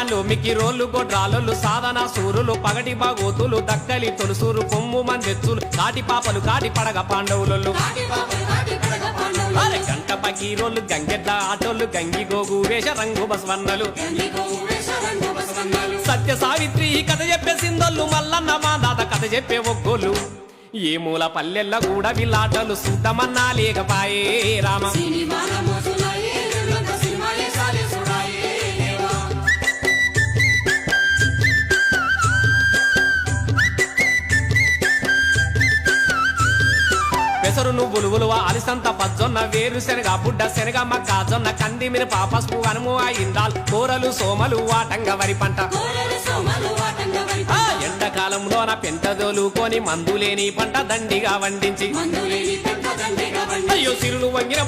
సామాన్లు మిక్కి రోళ్లు గొడ్రాలు సాధన సూరులు పగటి బాగోతులు దక్కలి తొలుసూరు కొమ్ము మందెచ్చులు కాటి పాపలు కాటి పడగ పాండవులు గంట పకీరోళ్ళు గంగెడ్ల ఆటోళ్ళు గంగి గోగు వేష రంగు బసవన్నలు సత్య సావిత్రి కథ చెప్పే సిందోళ్ళు మల్లన్న మాదాత కథ చెప్పే ఒక్కోళ్ళు ఏ మూల పల్లెల్లో కూడా వీళ్ళాటలు సుద్దమన్నా లేకపాయే రామ పెసరు నువ్వులు ఉలువ అలిసంత పజ్జొన్న వేరు శనగ బుడ్డ శనగ మక్క జొన్న కంది మిరప పసుపు అనుము ఇందాల్ కూరలు సోమలు వాటంగ వరి పంట ఎండాకాలంలోన పెంట దోలుకొని మందులేని పంట దండిగా వండించి అయ్యో సిరులు వంగిన